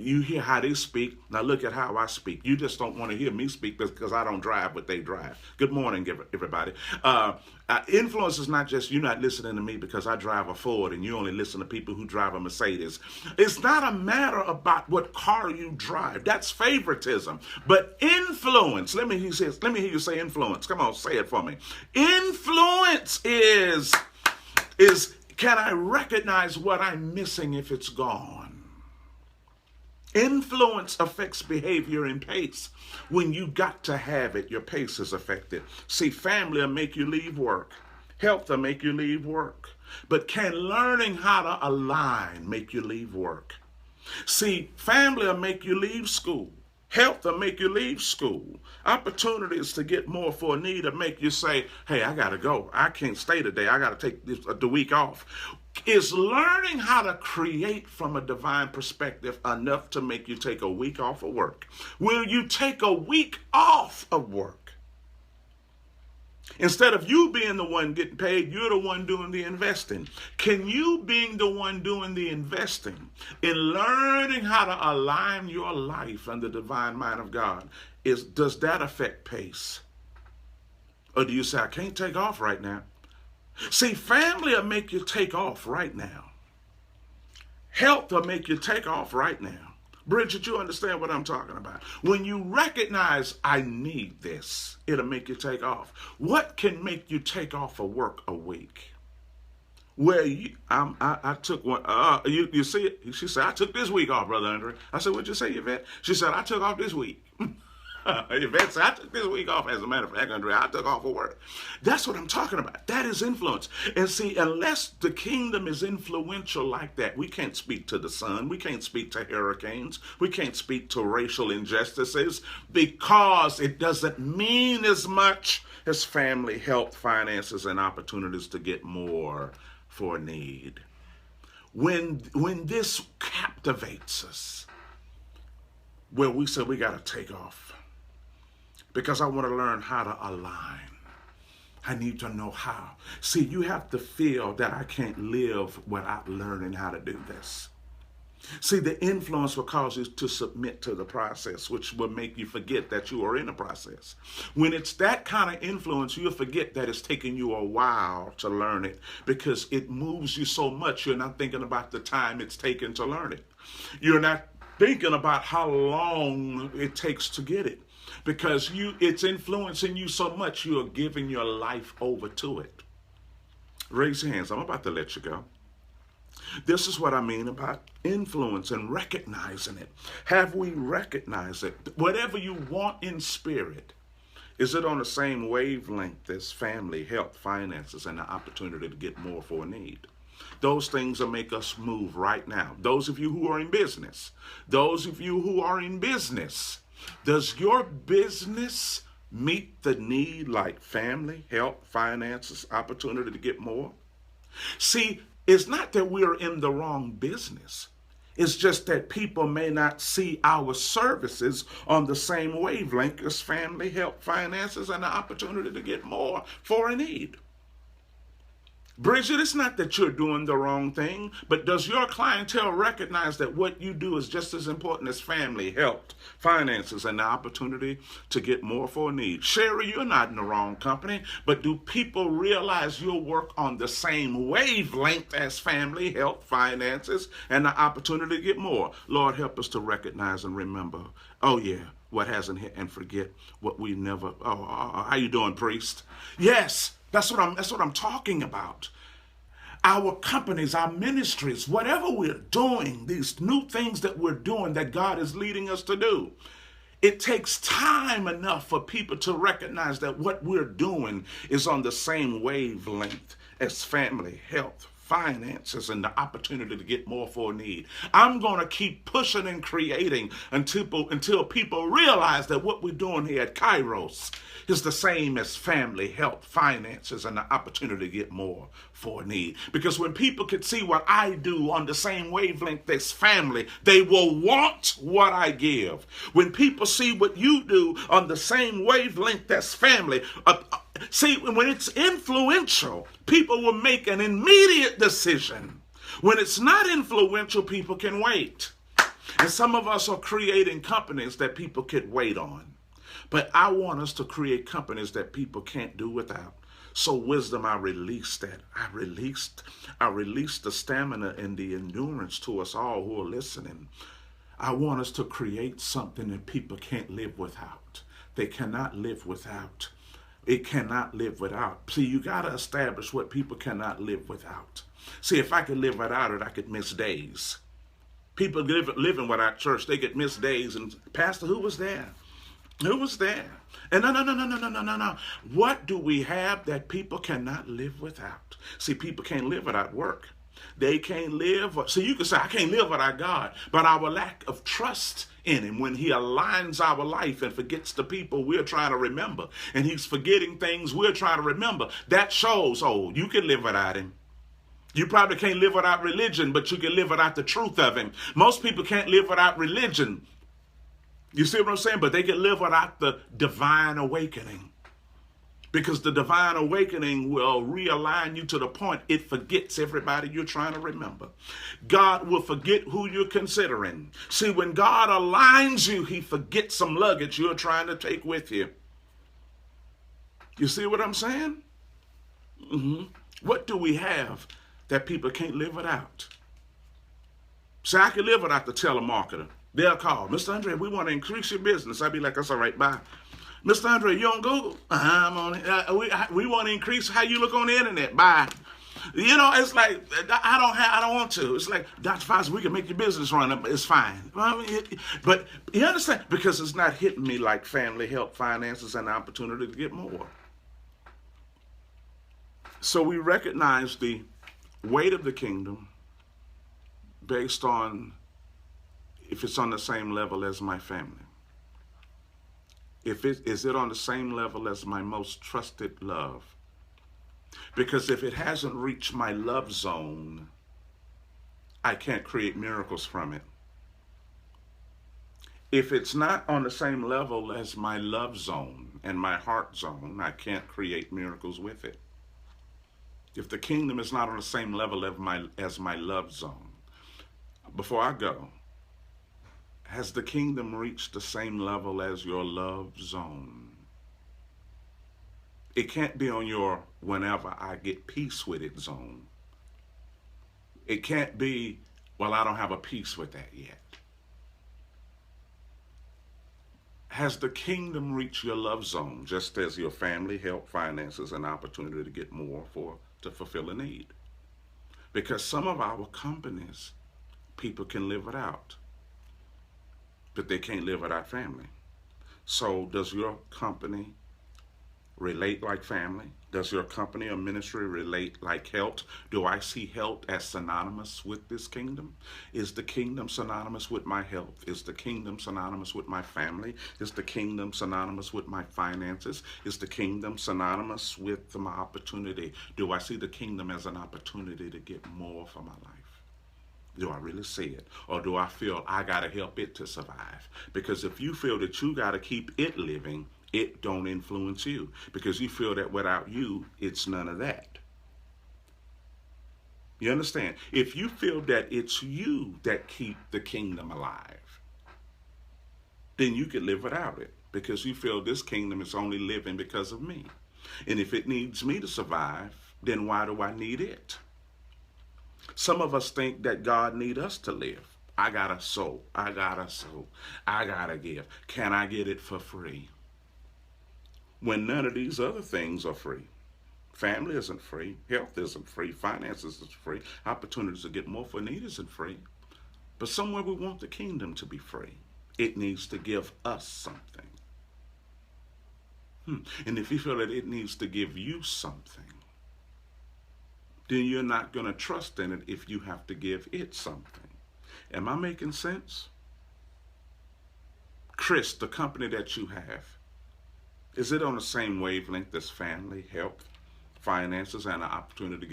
you hear how they speak. Now look at how I speak. You just don't want to hear me speak because I don't drive what they drive. Good morning, everybody. Influence is not just you not listening to me because I drive a Ford and you only listen to people who drive a Mercedes. It's not a matter about what car you drive. That's favoritism. But influence, let me hear you say influence. Come on, say it for me. Influence is can I recognize what I'm missing if it's gone? Influence affects behavior and pace. When you got to have it, your pace is affected. See, family will make you leave work. Health will make you leave work. But can learning how to align make you leave work? See, family will make you leave school. Health will make you leave school. Opportunities to get more for a need will make you say, hey, I got to go. I can't stay today. I got to take the week off. Is learning how to create from a divine perspective enough to make you take a week off of work? Will you take a week off of work? Instead of you being the one getting paid, you're the one doing the investing. Can you, being the one doing the investing, in learning how to align your life under the divine mind of God, does that affect pace? Or do you say, I can't take off right now? See, family will make you take off right now. Health will make you take off right now. Bridget, you understand what I'm talking about. When you recognize I need this, it'll make you take off. What can make you take off of work a week? Where I took one, you see it? She said, I took this week off, Brother Undrai. I said, what'd you say, Yvette? She said, I took off this week. Yvette said, I took this week off. As a matter of fact, Undrai, I took off for work. That's what I'm talking about. That is influence. And see, unless the kingdom is influential like that, we can't speak to the sun. We can't speak to hurricanes. We can't speak to racial injustices because it doesn't mean as much as family, health, finances, and opportunities to get more for a need. When this captivates us, where we say we got to take off, because I want to learn how to align. I need to know how. See, you have to feel that I can't live without learning how to do this. See, the influence will cause you to submit to the process, which will make you forget that you are in a process. When it's that kind of influence, you'll forget that it's taking you a while to learn it because it moves you so much, you're not thinking about the time it's taken to learn it. You're not thinking about how long it takes to get it. Because it's influencing you so much, you're giving your life over to it. Raise your hands. I'm about to let you go. This is what I mean about influence and recognizing it. Have we recognized it? Whatever you want in spirit, is it on the same wavelength as family, health, finances, and the opportunity to get more for a need? Those things will make us move right now. Those of you who are in business, does your business meet the need like family, health, finances, opportunity to get more? See, it's not that we're in the wrong business. It's just that people may not see our services on the same wavelength as family, health, finances, and the opportunity to get more for a need. Bridget, it's not that you're doing the wrong thing, but does your clientele recognize that what you do is just as important as family, health, finances, and the opportunity to get more for a need? Sherry, you're not in the wrong company, but do people realize you'll work on the same wavelength as family, health, finances, and the opportunity to get more? Lord, help us to recognize and remember, oh yeah, what hasn't hit, and forget what we never, how you doing, priest? Yes. That's what I'm talking about. Our companies, our ministries, whatever we're doing, these new things that we're doing that God is leading us to do, it takes time enough for people to recognize that what we're doing is on the same wavelength as family, health, finances, and the opportunity to get more for a need. I'm going to keep pushing and creating until people realize that what we're doing here at Kairos is the same as family, health, finances, and the opportunity to get more for a need. Because when people can see what I do on the same wavelength as family, they will want what I give. When people see what you do on the same wavelength as family, see, when it's influential, people will make an immediate decision. When it's not influential, people can wait. And some of us are creating companies that people can wait on. But I want us to create companies that people can't do without. So wisdom, I released that. I released the stamina and the endurance to us all who are listening. I want us to create something that people can't live without. They cannot live without. It cannot live without. See, you got to establish what people cannot live without. See, if I could live without it, I could miss days. People living without church, they could miss days. And Pastor, who was there? Who was there? And no. What do we have that people cannot live without? See, people can't live without work. They can't live. See, you can say, I can't live without God. But our lack of trust in him, when he aligns our life and forgets the people we're trying to remember, and he's forgetting things we're trying to remember, that shows, oh, you can live without him. You probably can't live without religion, but you can live without the truth of him. Most people can't live without religion. You see what I'm saying? But they can live without the divine awakening. Because the divine awakening will realign you to the point it forgets everybody you're trying to remember. God will forget who you're considering. See, when God aligns you, he forgets some luggage you're trying to take with you. You see what I'm saying? What do we have that people can't live without? See, I can live without the telemarketer. They'll call, Mr. Undrai, we want to increase your business. I'd be like, that's all right, bye. Mr. Undrai, you on Google? I'm on it. We want to increase how you look on the internet. Bye. You know, it's like, I don't want to. It's like, Dr. Foster, we can make your business run. It's fine. But you understand? Because it's not hitting me like family, health, finances, and the opportunity to get more. So we recognize the weight of the kingdom based on if it's on the same level as my family. Is it on the same level as my most trusted love? Because if it hasn't reached my love zone, I can't create miracles from it. If it's not on the same level as my love zone and my heart zone, I can't create miracles with it. If the kingdom is not on the same level as my love zone, before I go, has the kingdom reached the same level as your love zone? It can't be on your whenever I get peace with it zone. It can't be, well, I don't have a peace with that yet. Has the kingdom reached your love zone, just as your family, health, finances, and opportunity to get more to fulfill a need? Because some of our companies, people can live without, but they can't live without family. So does your company relate like family? Does your company or ministry relate like health? Do I see health as synonymous with this kingdom? Is the kingdom synonymous with my health? Is the kingdom synonymous with my family? Is the kingdom synonymous with my finances? Is the kingdom synonymous with my opportunity? Do I see the kingdom as an opportunity to get more for my life? Do I really see it? Or do I feel I got to help it to survive? Because if you feel that you got to keep it living, it don't influence you. Because you feel that without you, it's none of that. You understand? If you feel that it's you that keep the kingdom alive, then you can live without it. Because you feel this kingdom is only living because of me. And if it needs me to survive, then why do I need it? Some of us think that God needs us to live. I gotta sow. I gotta give. Can I get it for free? When none of these other things are free. Family isn't free. Health isn't free. Finances isn't free. Opportunities to get more for need isn't free. But somewhere we want the kingdom to be free. It needs to give us something. And if you feel that it needs to give you something, then you're not going to trust in it if you have to give it something. Am I making sense? Chris, the company that you have, is it on the same wavelength as family, health, finances, and an opportunity to get